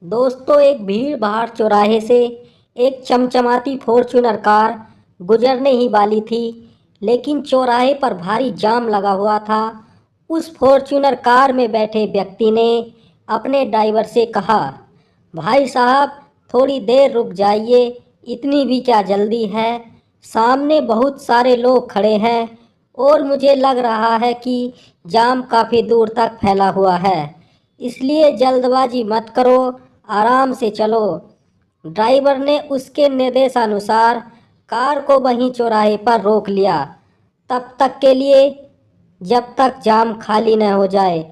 दोस्तों, एक भीड़ भाड़ चौराहे से एक चमचमाती फॉर्च्यूनर कार गुजरने ही वाली थी, लेकिन चौराहे पर भारी जाम लगा हुआ था। उस फॉर्च्यूनर कार में बैठे व्यक्ति ने अपने ड्राइवर से कहा, भाई साहब, थोड़ी देर रुक जाइए, इतनी भी क्या जल्दी है। सामने बहुत सारे लोग खड़े हैं और मुझे लग रहा है कि जाम काफ़ी दूर तक फैला हुआ है, इसलिए जल्दबाजी मत करो, आराम से चलो। ड्राइवर ने उसके निर्देशानुसार कार को वहीं चौराहे पर रोक लिया, तब तक के लिए जब तक जाम खाली न हो जाए।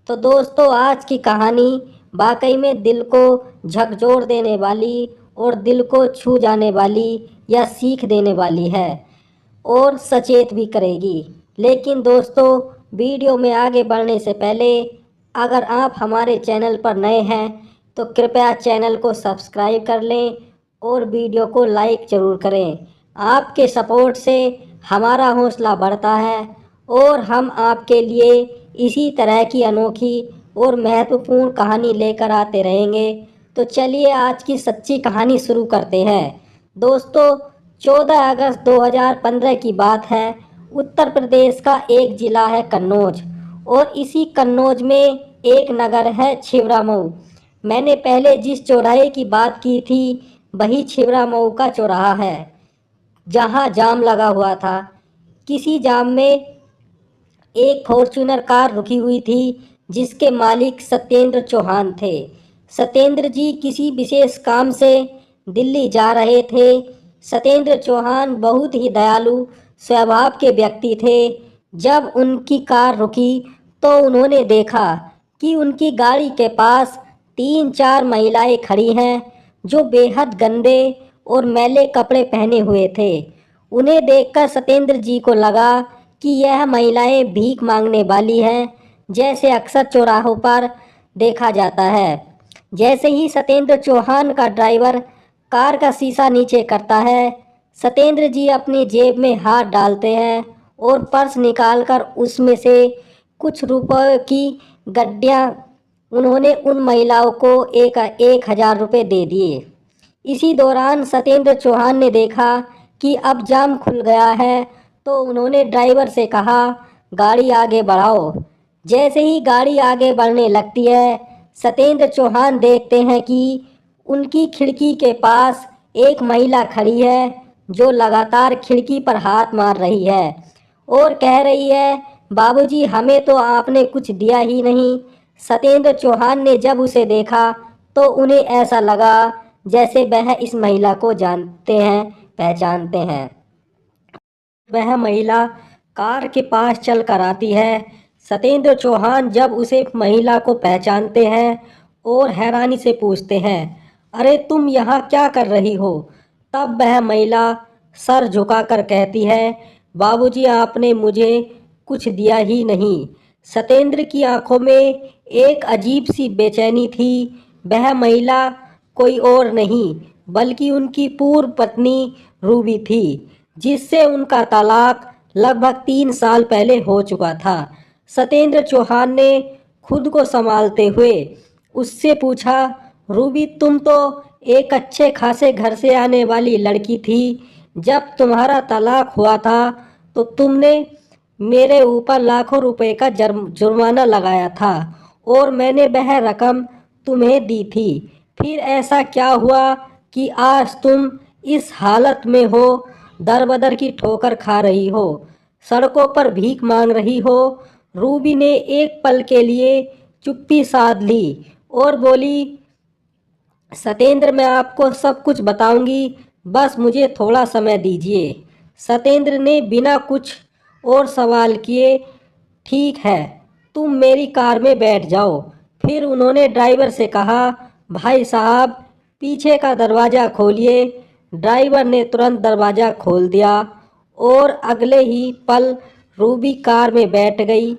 तो दोस्तों, आज की कहानी वाकई में दिल को झकझोर देने वाली और दिल को छू जाने वाली या सीख देने वाली है और सचेत भी करेगी। लेकिन दोस्तों, वीडियो में आगे बढ़ने से पहले अगर आप हमारे चैनल पर नए हैं तो कृपया चैनल को सब्सक्राइब कर लें और वीडियो को लाइक ज़रूर करें। आपके सपोर्ट से हमारा हौसला बढ़ता है और हम आपके लिए इसी तरह की अनोखी और महत्वपूर्ण कहानी लेकर आते रहेंगे। तो चलिए आज की सच्ची कहानी शुरू करते हैं। दोस्तों, 14 अगस्त 2015 की बात है। उत्तर प्रदेश का एक ज़िला है कन्नौज, और इसी कन्नौज में एक नगर है छिबरामऊ। मैंने पहले जिस चौराहे की बात की थी वही छिबरामऊ का चौराहा है, जहां जाम लगा हुआ था। किसी जाम में एक फॉर्च्यूनर कार रुकी हुई थी, जिसके मालिक सत्येंद्र चौहान थे। सत्येंद्र जी किसी विशेष काम से दिल्ली जा रहे थे। सत्येंद्र चौहान बहुत ही दयालु स्वभाव के व्यक्ति थे। जब उनकी कार रुकी तो उन्होंने देखा कि उनकी गाड़ी के पास 3-4 महिलाएं खड़ी हैं, जो बेहद गंदे और मैले कपड़े पहने हुए थे। उन्हें देखकर सत्येंद्र जी को लगा कि यह महिलाएं भीख मांगने वाली हैं, जैसे अक्सर चौराहों पर देखा जाता है। जैसे ही सत्येंद्र चौहान का ड्राइवर कार का शीशा नीचे करता है, सत्येंद्र जी अपनी जेब में हाथ डालते हैं और पर्स निकालकर उसमें से कुछ रुपए की गड्डियाँ उन्होंने उन महिलाओं को 1,000 रुपये दे दिए। इसी दौरान सत्येंद्र चौहान ने देखा कि अब जाम खुल गया है, तो उन्होंने ड्राइवर से कहा, गाड़ी आगे बढ़ाओ। जैसे ही गाड़ी आगे बढ़ने लगती है, सत्येंद्र चौहान देखते हैं कि उनकी खिड़की के पास एक महिला खड़ी है, जो लगातार खिड़की पर हाथ मार रही है और कह रही है, बाबूजी, हमें तो आपने कुछ दिया ही नहीं। सत्येंद्र चौहान ने जब उसे देखा तो उन्हें ऐसा लगा जैसे वह इस महिला को जानते हैं, पहचानते हैं। वह महिला कार के पास चल कर आती है। सत्येंद्र चौहान जब उसे महिला को पहचानते हैं और हैरानी से पूछते हैं, अरे तुम यहाँ क्या कर रही हो? तब वह महिला सर झुकाकर कहती है, बाबूजी, आपने मुझे कुछ दिया ही नहीं। सत्येंद्र की आंखों में एक अजीब सी बेचैनी थी। वह महिला कोई और नहीं बल्कि उनकी पूर्व पत्नी रूबी थी, जिससे उनका तलाक लगभग 3 साल पहले हो चुका था। सत्येंद्र चौहान ने खुद को संभालते हुए उससे पूछा, रूबी, तुम तो एक अच्छे खासे घर से आने वाली लड़की थी। जब तुम्हारा तलाक हुआ था तो तुमने मेरे ऊपर लाखों रुपए का जुर्माना लगाया था और मैंने वह रकम तुम्हें दी थी। फिर ऐसा क्या हुआ कि आज तुम इस हालत में हो, दर बदर की ठोकर खा रही हो, सड़कों पर भीख मांग रही हो? रूबी ने एक पल के लिए चुप्पी साध ली और बोली, सत्येंद्र, मैं आपको सब कुछ बताऊंगी, बस मुझे थोड़ा समय दीजिए। सत्येंद्र ने बिना कुछ और सवाल किए, ठीक है, तुम मेरी कार में बैठ जाओ। फिर उन्होंने ड्राइवर से कहा, भाई साहब, पीछे का दरवाज़ा खोलिए। ड्राइवर ने तुरंत दरवाज़ा खोल दिया और अगले ही पल रूबी कार में बैठ गई।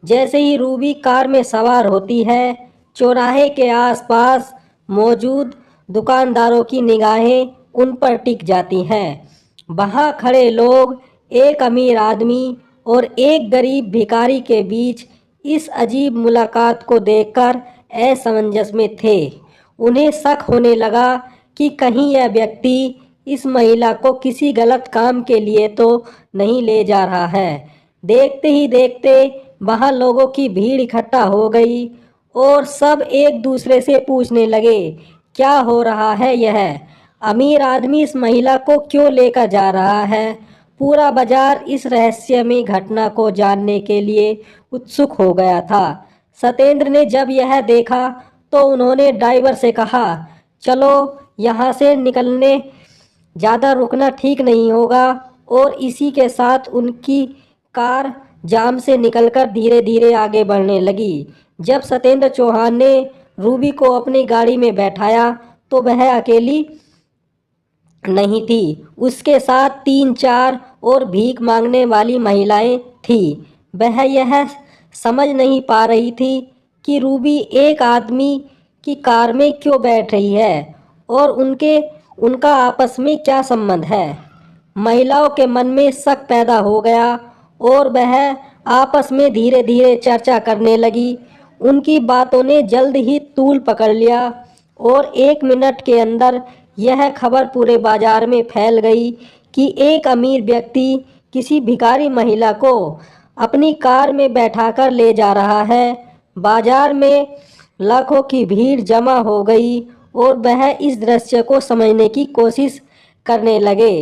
जैसे ही रूबी कार में सवार होती है, चौराहे के आसपास मौजूद दुकानदारों की निगाहें उन पर टिक जाती हैं। वहाँ खड़े लोग एक अमीर आदमी और एक गरीब भिखारी के बीच इस अजीब मुलाकात को देखकर असमंजस में थे। उन्हें शक होने लगा कि कहीं यह व्यक्ति इस महिला को किसी गलत काम के लिए तो नहीं ले जा रहा है। देखते ही देखते वहां लोगों की भीड़ इकट्ठा हो गई और सब एक दूसरे से पूछने लगे, क्या हो रहा है? यह अमीर आदमी इस महिला को क्यों लेकर जा रहा है? पूरा बाजार इस रहस्यमयी घटना को जानने के लिए उत्सुक हो गया था। सत्येंद्र ने जब यह देखा तो उन्होंने ड्राइवर से कहा, चलो यहाँ से निकलने, ज़्यादा रुकना ठीक नहीं होगा। और इसी के साथ उनकी कार जाम से निकलकर धीरे धीरे आगे बढ़ने लगी। जब सत्येंद्र चौहान ने रूबी को अपनी गाड़ी में बैठाया तो वह अकेली नहीं थी, उसके साथ 3-4 और भीख मांगने वाली महिलाएं थीं। वह यह समझ नहीं पा रही थी कि रूबी एक आदमी की कार में क्यों बैठ रही है और उनका आपस में क्या संबंध है। महिलाओं के मन में शक पैदा हो गया और वह आपस में धीरे धीरे चर्चा करने लगी। उनकी बातों ने जल्द ही तूल पकड़ लिया और 1 मिनट के अंदर यह खबर पूरे बाजार में फैल गई कि एक अमीर व्यक्ति किसी भिखारी महिला को अपनी कार में बैठाकर ले जा रहा है। बाजार में लाखों की भीड़ जमा हो गई और वह इस दृश्य को समझने की कोशिश करने लगे।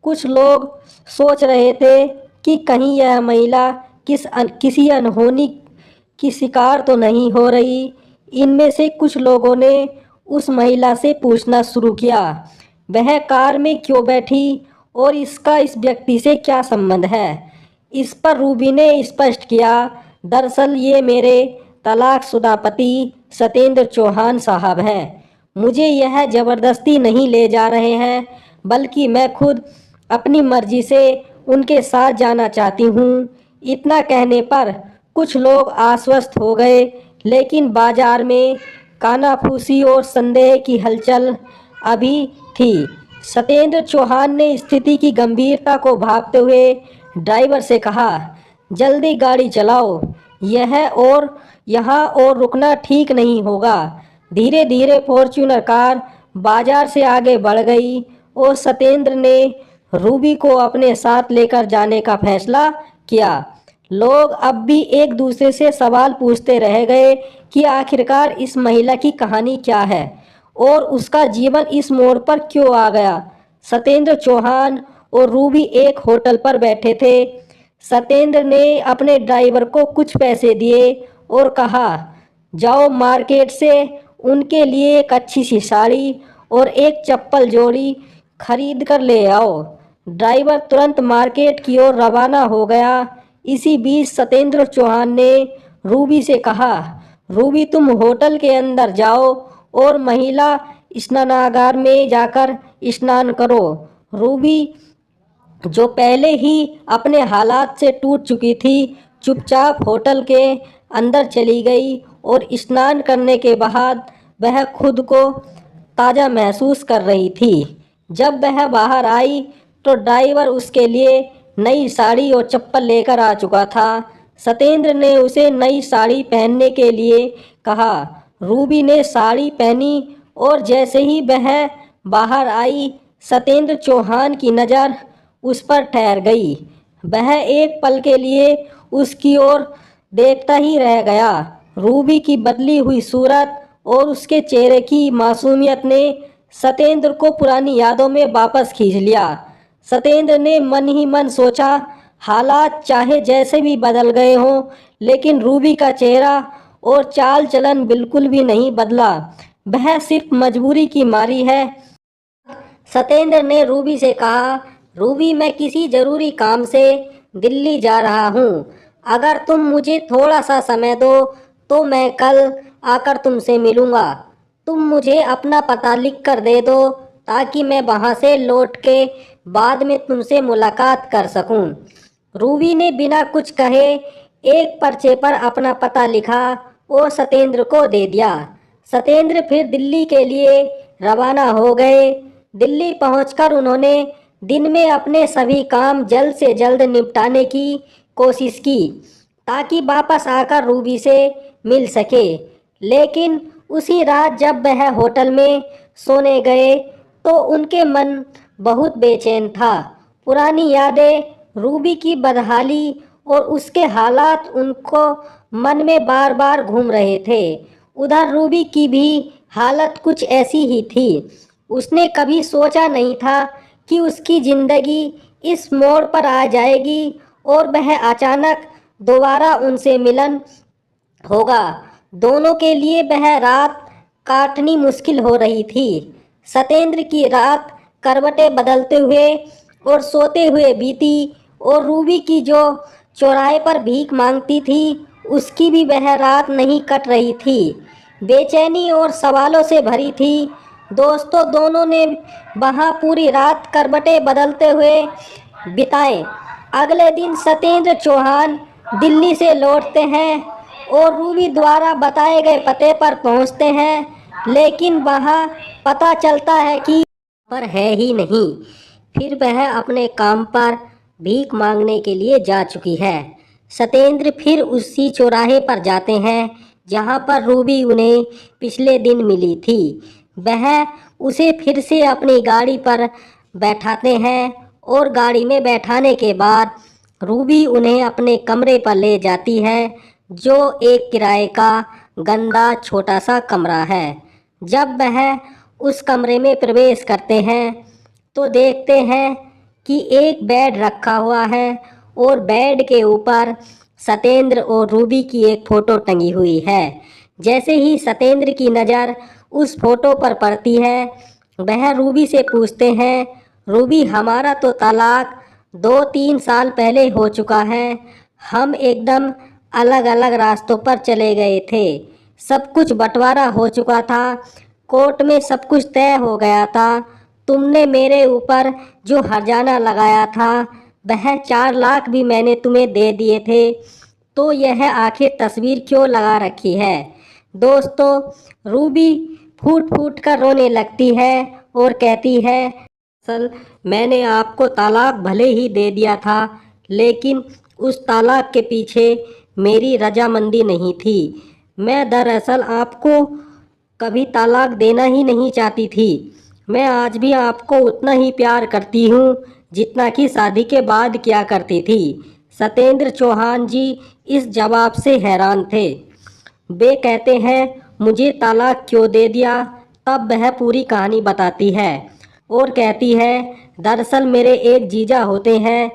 कुछ लोग सोच रहे थे कि कहीं यह महिला किसी अनहोनी की शिकार तो नहीं हो रही। इनमें से कुछ लोगों ने उस महिला से पूछना शुरू किया, वह कार में क्यों बैठी और इसका इस व्यक्ति से क्या संबंध है। इस पर रूबी ने स्पष्ट किया, दरअसल ये मेरे तलाकशुदा पति सत्येंद्र चौहान साहब हैं। मुझे यह ज़बरदस्ती नहीं ले जा रहे हैं, बल्कि मैं खुद अपनी मर्जी से उनके साथ जाना चाहती हूँ। इतना कहने पर कुछ लोग आश्वस्त हो गए, लेकिन बाजार में कानाफूसी और संदेह की हलचल अभी थी। सत्येंद्र चौहान ने स्थिति की गंभीरता को भांपते हुए ड्राइवर से कहा, जल्दी गाड़ी चलाओ, यहाँ और रुकना ठीक नहीं होगा। धीरे धीरे फॉर्च्यूनर कार बाजार से आगे बढ़ गई और सत्येंद्र ने रूबी को अपने साथ लेकर जाने का फैसला किया। लोग अब भी एक दूसरे से सवाल पूछते रह गए कि आखिरकार इस महिला की कहानी क्या है और उसका जीवन इस मोड़ पर क्यों आ गया। सत्येंद्र चौहान और रूबी एक होटल पर बैठे थे। सत्येंद्र ने अपने ड्राइवर को कुछ पैसे दिए और कहा, जाओ मार्केट से उनके लिए एक अच्छी सी साड़ी और एक चप्पल जोड़ी खरीद कर ले आओ। ड्राइवर तुरंत मार्केट की ओर रवाना हो गया। इसी बीच सत्येंद्र चौहान ने रूबी से कहा, रूबी तुम होटल के अंदर जाओ और महिला स्नानागार में जाकर स्नान करो। रूबी, जो पहले ही अपने हालात से टूट चुकी थी, चुपचाप होटल के अंदर चली गई और स्नान करने के बाद वह खुद को ताज़ा महसूस कर रही थी। जब वह बाहर आई तो ड्राइवर उसके लिए नई साड़ी और चप्पल लेकर आ चुका था। सत्येंद्र ने उसे नई साड़ी पहनने के लिए कहा। रूबी ने साड़ी पहनी और जैसे ही वह बाहर आई, सत्येंद्र चौहान की नज़र उस पर ठहर गई। वह एक पल के लिए उसकी ओर देखता ही रह गया। रूबी की बदली हुई सूरत और उसके चेहरे की मासूमियत ने सत्येंद्र को पुरानी यादों में वापस खींच लिया। सत्येंद्र ने मन ही मन सोचा, हालात चाहे जैसे भी बदल गए हों, लेकिन रूबी का चेहरा और चाल चलन बिल्कुल भी नहीं बदला। वह सिर्फ मजबूरी की मारी है। सत्येंद्र ने रूबी से कहा, रूबी मैं किसी ज़रूरी काम से दिल्ली जा रहा हूँ। अगर तुम मुझे थोड़ा सा समय दो तो मैं कल आकर तुमसे मिलूँगा। तुम मुझे अपना पता लिख कर दे दो ताकि मैं वहाँ से लौट के बाद में तुमसे मुलाकात कर सकूँ। रूबी ने बिना कुछ कहे एक पर्चे पर अपना पता लिखा और सत्येंद्र को दे दिया। सत्येंद्र फिर दिल्ली के लिए रवाना हो गए। दिल्ली पहुंचकर उन्होंने दिन में अपने सभी काम जल्द से जल्द निपटाने की कोशिश की ताकि वापस आकर रूबी से मिल सके, लेकिन उसी रात जब वह होटल में सोने गए तो उनके मन बहुत बेचैन था। पुरानी यादें, रूबी की बदहाली और उसके हालात उनको मन में बार बार घूम रहे थे। उधर रूबी की भी हालत कुछ ऐसी ही थी। उसने कभी सोचा नहीं था कि उसकी जिंदगी इस मोड़ पर आ जाएगी और वह अचानक दोबारा उनसे मिलन होगा। दोनों के लिए वह रात काटनी मुश्किल हो रही थी। सतेंद्र की रात करवटें बदलते हुए और सोते हुए बीती और रूबी की जो चौराहे पर भीख मांगती थी उसकी भी वह रात नहीं कट रही थी। बेचैनी और सवालों से भरी थी। दोस्तों दोनों ने वहाँ पूरी रात करवटें बदलते हुए बिताए। अगले दिन सत्येंद्र चौहान दिल्ली से लौटते हैं और रूबी द्वारा बताए गए पते पर पहुंचते हैं, लेकिन वहाँ पता चलता है कि पर है ही नहीं। फिर वह अपने काम पर भीख मांगने के लिए जा चुकी है। सत्येंद्र फिर उसी चौराहे पर जाते हैं जहाँ पर रूबी उन्हें पिछले दिन मिली थी। वह उसे फिर से अपनी गाड़ी पर बैठाते हैं और गाड़ी में बैठाने के बाद रूबी उन्हें अपने कमरे पर ले जाती है, जो एक किराए का गंदा छोटा सा कमरा है। जब वह उस कमरे में प्रवेश करते हैं तो देखते हैं कि एक बेड रखा हुआ है और बेड के ऊपर सत्येंद्र और रूबी की एक फ़ोटो टंगी हुई है। जैसे ही सत्येंद्र की नज़र उस फोटो पर पड़ती है, वह रूबी से पूछते हैं, रूबी हमारा तो तलाक 2-3 साल पहले हो चुका है। हम एकदम अलग अलग रास्तों पर चले गए थे। सब कुछ बंटवारा हो चुका था। कोर्ट में सब कुछ तय हो गया था। तुमने मेरे ऊपर जो हर्जाना लगाया था वह 4 लाख भी मैंने तुम्हें दे दिए थे। तो यह आखिर तस्वीर क्यों लगा रखी है। दोस्तों रूबी फूट फूट कर रोने लगती है और कहती है, असल मैंने आपको तलाक भले ही दे दिया था, लेकिन उस तलाक के पीछे मेरी रजामंदी नहीं थी। मैं दरअसल आपको कभी तलाक देना ही नहीं चाहती थी। मैं आज भी आपको उतना ही प्यार करती हूँ जितना कि शादी के बाद किया करती थी। सत्येंद्र चौहान जी इस जवाब से हैरान थे। वे कहते हैं, मुझे तलाक क्यों दे दिया। तब वह पूरी कहानी बताती है और कहती है, दरअसल मेरे एक जीजा होते हैं,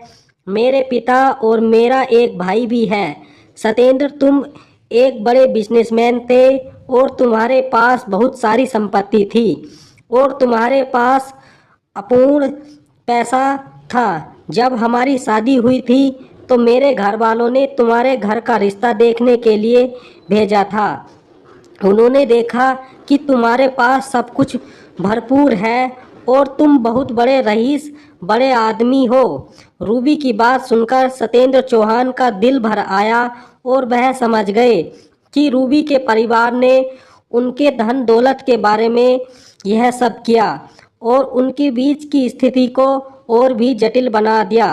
मेरे पिता और मेरा एक भाई भी है। सत्येंद्र तुम एक बड़े बिजनेसमैन थे और तुम्हारे पास बहुत सारी संपत्ति थी और तुम्हारे पास अपूर्ण पैसा था। जब हमारी शादी हुई थी तो मेरे घर वालों ने तुम्हारे घर का रिश्ता देखने के लिए भेजा था। उन्होंने देखा कि तुम्हारे पास सब कुछ भरपूर है और तुम बहुत बड़े रईस, बड़े आदमी हो। रूबी की बात सुनकर सत्येंद्र चौहान का दिल भर आया और वह समझ गए कि रूबी के परिवार ने उनके धन दौलत के बारे में यह सब किया और उनके बीच की स्थिति को और भी जटिल बना दिया।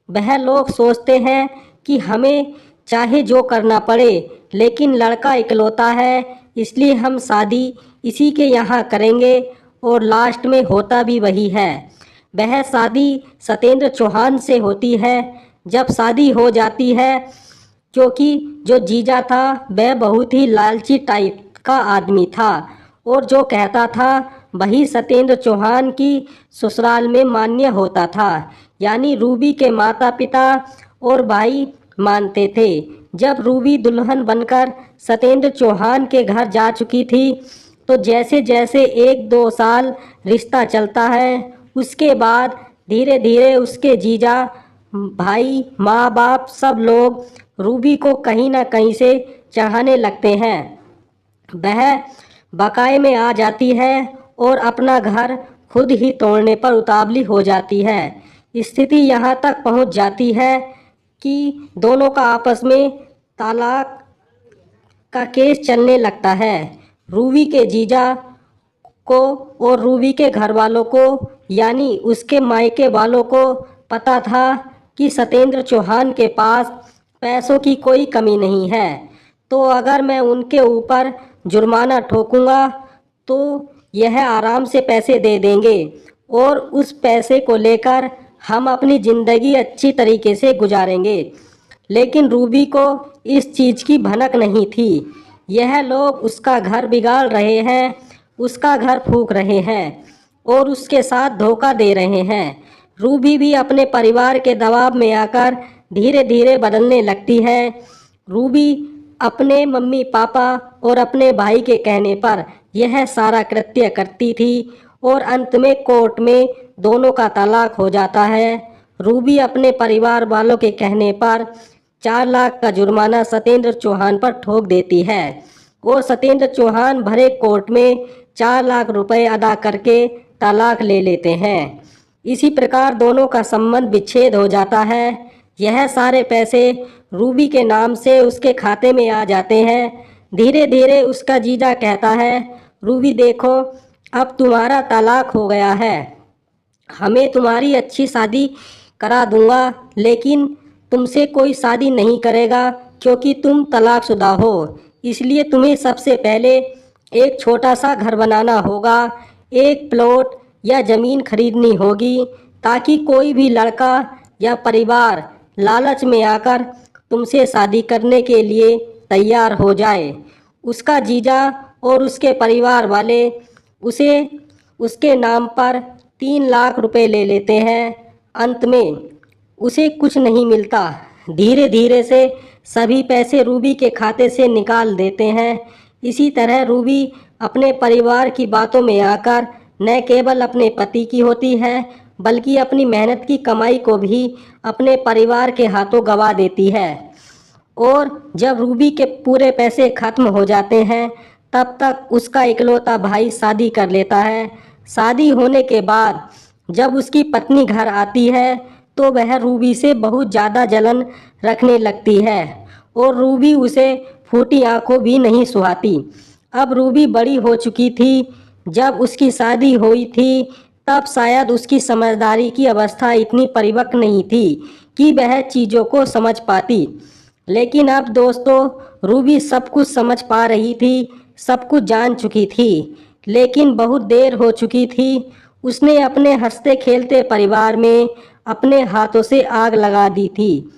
वह लोग सोचते हैं कि हमें चाहे जो करना पड़े, लेकिन लड़का इकलौता है, इसलिए हम शादी इसी के यहाँ करेंगे और लास्ट में होता भी वही है। वह शादी सत्येंद्र चौहान से होती है। जब शादी हो जाती है, क्योंकि जो जीजा था वह बहुत ही लालची टाइप का आदमी था और जो कहता था वही सत्येंद्र चौहान की ससुराल में मान्य होता था, यानी रूबी के माता पिता और भाई मानते थे। जब रूबी दुल्हन बनकर सत्येंद्र चौहान के घर जा चुकी थी तो जैसे जैसे 1-2 साल रिश्ता चलता है, उसके बाद धीरे धीरे उसके जीजा, भाई, माँ बाप सब लोग रूबी को कहीं ना कहीं से चाहने लगते हैं। वह बकाए में आ जाती है और अपना घर खुद ही तोड़ने पर उतावली हो जाती है। स्थिति यहाँ तक पहुँच जाती है कि दोनों का आपस में तलाक का केस चलने लगता है। रूबी के जीजा को और रूबी के घर वालों को, यानी उसके मायके वालों को पता था कि सत्येंद्र चौहान के पास पैसों की कोई कमी नहीं है, तो अगर मैं उनके ऊपर जुर्माना ठोकूंगा तो यह आराम से पैसे दे देंगे और उस पैसे को लेकर हम अपनी ज़िंदगी अच्छी तरीके से गुजारेंगे। लेकिन रूबी को इस चीज़ की भनक नहीं थी। यह लोग उसका घर बिगाड़ रहे हैं, उसका घर फूंक रहे हैं और उसके साथ धोखा दे रहे हैं। रूबी भी अपने परिवार के दबाव में आकर धीरे धीरे बदलने लगती है। रूबी अपने मम्मी पापा और अपने भाई के कहने पर यह सारा कृत्य करती थी और अंत में कोर्ट में दोनों का तलाक हो जाता है। रूबी अपने परिवार वालों के कहने पर 4 लाख का जुर्माना सत्येंद्र चौहान पर ठोक देती है और सत्येंद्र चौहान भरे कोर्ट में 4 लाख रुपए अदा करके तलाक ले लेते हैं। इसी प्रकार दोनों का संबंध विच्छेद हो जाता है। यह सारे पैसे रूबी के नाम से उसके खाते में आ जाते हैं। धीरे धीरे उसका जीजा कहता है, रूबी देखो, अब तुम्हारा तलाक हो गया है, हमें तुम्हारी अच्छी शादी करा दूंगा, लेकिन तुमसे कोई शादी नहीं करेगा क्योंकि तुम तलाकशुदा हो। इसलिए तुम्हें सबसे पहले एक छोटा सा घर बनाना होगा, एक प्लॉट या ज़मीन खरीदनी होगी ताकि कोई भी लड़का या परिवार लालच में आकर तुमसे शादी करने के लिए तैयार हो जाए। उसका जीजा और उसके परिवार वाले उसे उसके नाम पर 3 लाख रुपए ले लेते हैं। अंत में उसे कुछ नहीं मिलता। धीरे धीरे से सभी पैसे रूबी के खाते से निकाल देते हैं। इसी तरह रूबी अपने परिवार की बातों में आकर न केवल अपने पति की होती है बल्कि अपनी मेहनत की कमाई को भी अपने परिवार के हाथों गंवा देती है। और जब रूबी के पूरे पैसे खत्म हो जाते हैं तब तक उसका इकलौता भाई शादी कर लेता है। शादी होने के बाद जब उसकी पत्नी घर आती है तो वह रूबी से बहुत ज़्यादा जलन रखने लगती है और रूबी उसे फूटी आंखों भी नहीं सुहाती। अब रूबी बड़ी हो चुकी थी। जब उसकी शादी हुई थी तब शायद उसकी समझदारी की अवस्था इतनी परिपक्व नहीं थी कि वह चीज़ों को समझ पाती। लेकिन अब दोस्तों, रूबी सब कुछ समझ पा रही थी, सब कुछ जान चुकी थी, लेकिन बहुत देर हो चुकी थी। उसने अपने हंसते खेलते परिवार में अपने हाथों से आग लगा दी थी।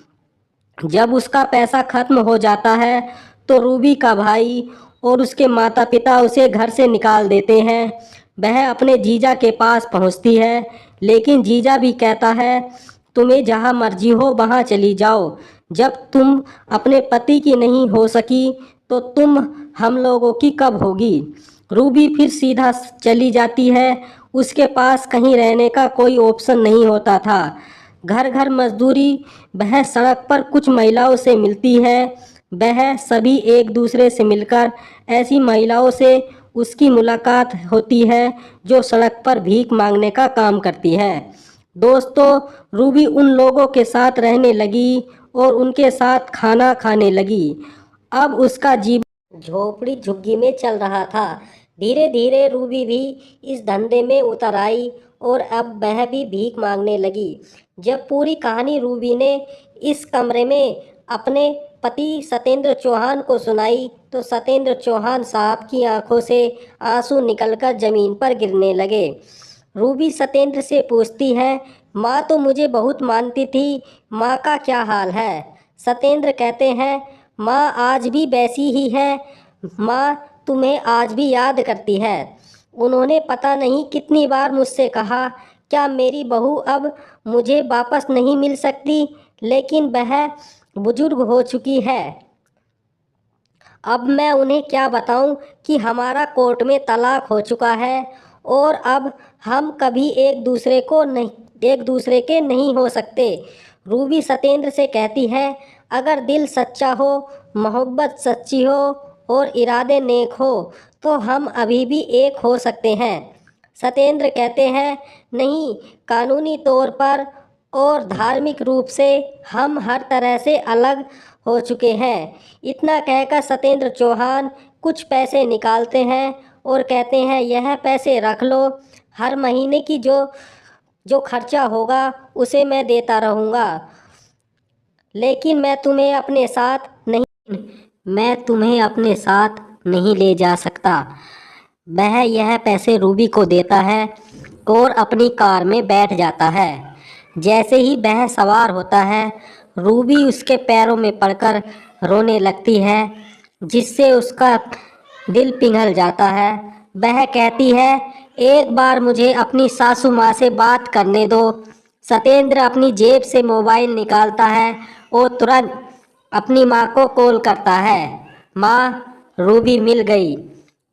जब उसका पैसा खत्म हो जाता है तो रूबी का भाई और उसके माता पिता उसे घर से निकाल देते हैं। वह अपने जीजा के पास पहुंचती है, लेकिन जीजा भी कहता है, तुम्हें जहां मर्जी हो वहां चली जाओ। जब तुम अपने पति की नहीं हो सकी तो तुम हम लोगों की कब होगी। रूबी फिर सीधा चली जाती है। उसके पास कहीं रहने का कोई ऑप्शन नहीं होता था। घर घर मजदूरी वह सड़क पर कुछ महिलाओं से मिलती है। वह सभी एक दूसरे से मिलकर ऐसी महिलाओं से उसकी मुलाकात होती है जो सड़क पर भीख मांगने का काम करती है। दोस्तों, रूबी उन लोगों के साथ रहने लगी और उनके साथ खाना खाने लगी। अब उसका जीवन झोपड़ी झुग्गी में चल रहा था। धीरे धीरे रूबी भी इस धंधे में उतर आई और अब वह भी भीख मांगने लगी। जब पूरी कहानी रूबी ने इस कमरे में अपने पति सत्येंद्र चौहान को सुनाई तो सत्येंद्र चौहान साहब की आंखों से आंसू निकलकर जमीन पर गिरने लगे। रूबी सत्येंद्र से पूछती है, माँ तो मुझे बहुत मानती थी, माँ का क्या हाल है। सत्येंद्र कहते हैं, माँ आज भी वैसी ही है, माँ तुम्हें आज भी याद करती है। उन्होंने पता नहीं कितनी बार मुझसे कहा, क्या मेरी बहू अब मुझे वापस नहीं मिल सकती, लेकिन वह बुजुर्ग हो चुकी है। अब मैं उन्हें क्या बताऊं कि हमारा कोर्ट में तलाक हो चुका है और अब हम कभी एक दूसरे के नहीं हो सकते। रूबी सत्येंद्र से कहती है, अगर दिल सच्चा हो, मोहब्बत सच्ची हो और इरादे नेक हो तो हम अभी भी एक हो सकते हैं। सत्येंद्र कहते हैं, नहीं, कानूनी तौर पर और धार्मिक रूप से हम हर तरह से अलग हो चुके हैं। इतना कहकर सत्येंद्र चौहान कुछ पैसे निकालते हैं और कहते हैं, यह पैसे रख लो, हर महीने की जो जो खर्चा होगा उसे मैं देता रहूँगा, लेकिन मैं तुम्हें अपने साथ नहीं ले जा सकता। वह यह पैसे रूबी को देता है और अपनी कार में बैठ जाता है। जैसे ही वह सवार होता है, रूबी उसके पैरों में पड़कर रोने लगती है, जिससे उसका दिल पिघल जाता है। वह कहती है, एक बार मुझे अपनी सासू माँ से बात करने दो। सत्येंद्र अपनी जेब से मोबाइल निकालता है और तुरंत अपनी माँ को कॉल करता है। माँ, रूबी मिल गई,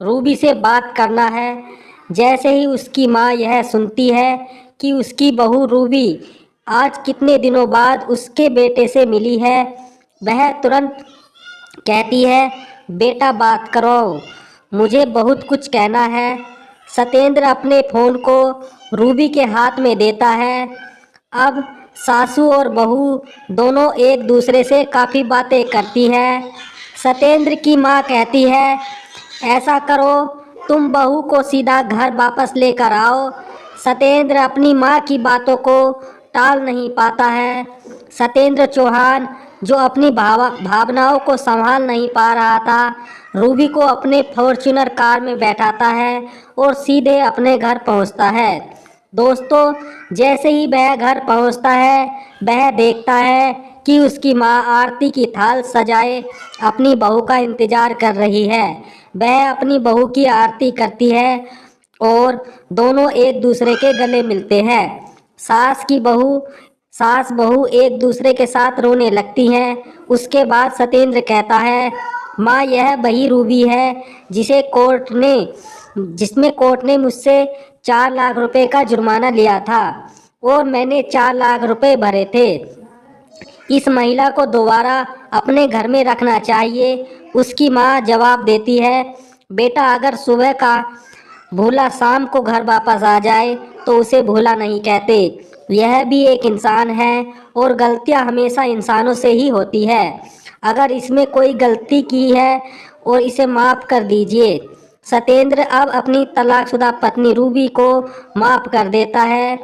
रूबी से बात करना है। जैसे ही उसकी माँ यह सुनती है कि उसकी बहू रूबी आज कितने दिनों बाद उसके बेटे से मिली है, वह तुरंत कहती है, बेटा बात करो, मुझे बहुत कुछ कहना है। सत्येंद्र अपने फ़ोन को रूबी के हाथ में देता है। अब सासू और बहू दोनों एक दूसरे से काफ़ी बातें करती हैं। सत्येंद्र की माँ कहती है, ऐसा करो, तुम बहू को सीधा घर वापस लेकर आओ। सत्येंद्र अपनी माँ की बातों को टाल नहीं पाता है। सत्येंद्र चौहान, जो अपनी भावनाओं को संभाल नहीं पा रहा था, रूबी को अपने फॉर्च्यूनर कार में बैठाता है और सीधे अपने घर पहुंचता है। दोस्तों, जैसे ही वह घर पहुंचता है, वह देखता है कि उसकी माँ आरती की थाल सजाए अपनी बहू का इंतजार कर रही है। वह अपनी बहू की आरती करती है और दोनों एक दूसरे के गले मिलते हैं। सास बहू एक दूसरे के साथ रोने लगती हैं। उसके बाद सत्येंद्र कहता है, माँ, यह वही रूबी है जिसमें कोर्ट ने मुझसे 4 लाख रुपए का जुर्माना लिया था और मैंने 4 लाख रुपए भरे थे। इस महिला को दोबारा अपने घर में रखना चाहिए। उसकी माँ जवाब देती है, बेटा, अगर सुबह का भूला शाम को घर वापस आ जाए तो उसे भूला नहीं कहते। यह भी एक इंसान है और गलतियां हमेशा इंसानों से ही होती है। अगर इसमें कोई गलती की है और इसे माफ़ कर दीजिए। सत्येंद्र अब अपनी तलाकशुदा पत्नी रूबी को माफ़ कर देता है